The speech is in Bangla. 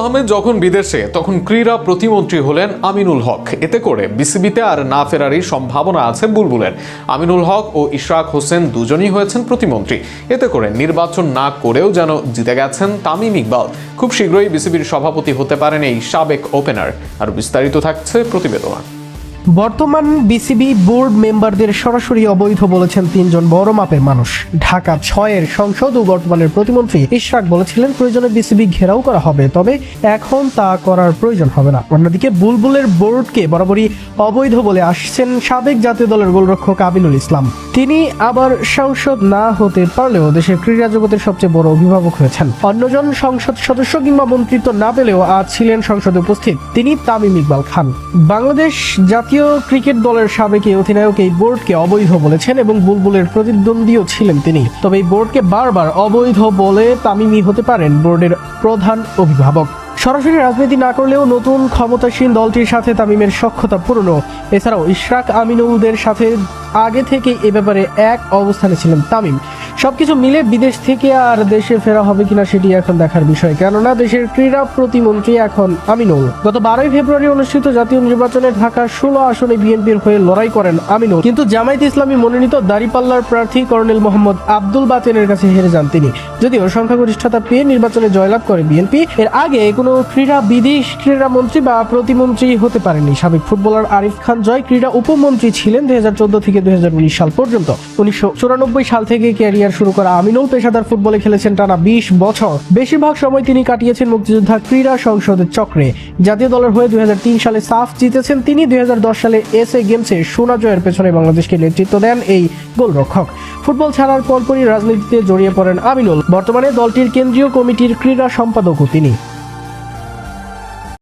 আহমেদ যখন বিদেশে তখন ক্রীড়া প্রতিমন্ত্রী হলেন আমিনুল হক। এতে করে বিসিবিতে আর না ফেরারই সম্ভাবনা আছে বুলবুলের। আমিনুল হক ও ইশরাক হোসেন দুজনই হয়েছেন প্রতিমন্ত্রী। এতে করে নির্বাচন না করেও যেন জিতে গেছেন তামিম ইকবাল। খুব শীঘ্রই বিসিবির সভাপতি হতে পারেন এই সাবেক ওপেনার। আর বিস্তারিত থাকছে প্রতিবেদন। বর্তমান বিসিবি বোর্ড মেম্বারদের সরাসরি অবৈধ বলেছেন তিনজন বড় মাপের মানুষ। ঢাকা 6-এর সংসদ ও বর্তমানের প্রতিমন্ত্রী ইশরাক বলেছিলেন প্রয়োজনে বিসিবি ঘেরাও করা হবে, তবে এখন তা করার প্রয়োজন হবে না। অন্যদিকে বুলবুলের বোর্ডকে বরাবরই অবৈধ বলে আসছেন সাবেক জাতীয় দলের গোলরক্ষক আমিনুল ইসলাম। তিনি আবার সংসদ না হতে পারলেও দেশের ক্রীড়া জগতের সবচেয়ে বড় অভিভাবক হয়েছেন। অন্যজন সংসদ সদস্য কিংবা মন্ত্রিত্ব না পেলেও আজ ছিলেন সংসদে উপস্থিত, তিনি তামিম ইকবাল খান। বাংলাদেশ জাতীয় ক্রিকেট দলের সাবেক অধিনায়ক এই বোর্ডকে অবৈধ বলেছেন এবং বুলবুলের প্রতিদ্বন্দ্বীও ছিলেন তিনি। তবে এই বোর্ডকে বারবার অবৈধ বলে তামিমই হতে পারেন বোর্ডের প্রধান অভিভাবক। সরাসরি রাজনীতি না করলেও নতুন ক্ষমতাসীন দলটির সাথে তামিমের সখ্যতা পুরনো। এছাড়াও ইশরাক আমিনুলদের সাথে আগে থেকে এ ব্যাপারে এক অবস্থানে ছিলেন তামিম। সবকিছু মিলে বিদেশ থেকে আর দেশে ফেরা হবে কিনা সেটি এখন দেখার বিষয়, কেননা দেশের ক্রীড়া প্রতিমন্ত্রী এখন আমিনুল। গত 12 ফেব্রুয়ারি অনুষ্ঠিত জাতীয় নির্বাচনে ঢাকার 16 আসনে বিএনপির হয়ে লড়াই করেন আমিনুল, কিন্তু জামায়াত ইসলামী মনোনীত দাঁড়িপাল্লার প্রার্থী কর্নেল মোহাম্মদ আব্দুল বাতেনের কাছে হেরে যান তিনি। যদিও সংখ্যাগরিষ্ঠতা পেয়ে নির্বাচনে জয়লাভ করে বিএনপি, এর আগে কোনো ক্রীড়ামন্ত্রী বা প্রতিমন্ত্রী হতে পারেননি। সাবেক ফুটবলার আরিফ খান জয় ক্রীড়া উপমন্ত্রী ছিলেন 2014 থেকে 2019 সাল পর্যন্ত। 1994 সাল থেকে ক্যারিয়ার শুরু করা আমিনুল পেশাদার ফুটবলে খেলেছেন টানা 20 বছর। বেশিরভাগ সময় তিনি কাটিয়েছেন মুক্তিযোদ্ধা ক্রীড়া সংসদের চক্রে। জাতীয় দলের হয়ে 2003 সালে সাফ জিতেছেন তিনি। 2010 সালে এসএ গেমসে সোনা জয়ের পেছনে বাংলাদেশকে নেতৃত্ব দেন এই গোলরক্ষক। ফুটবল ছাড়ার পরপরই রাজনীতিতে জড়িয়ে পড়েন আমিনুল। বর্তমানে দলটির কেন্দ্রীয় কমিটির ক্রীড়া সম্পাদকও তিনি।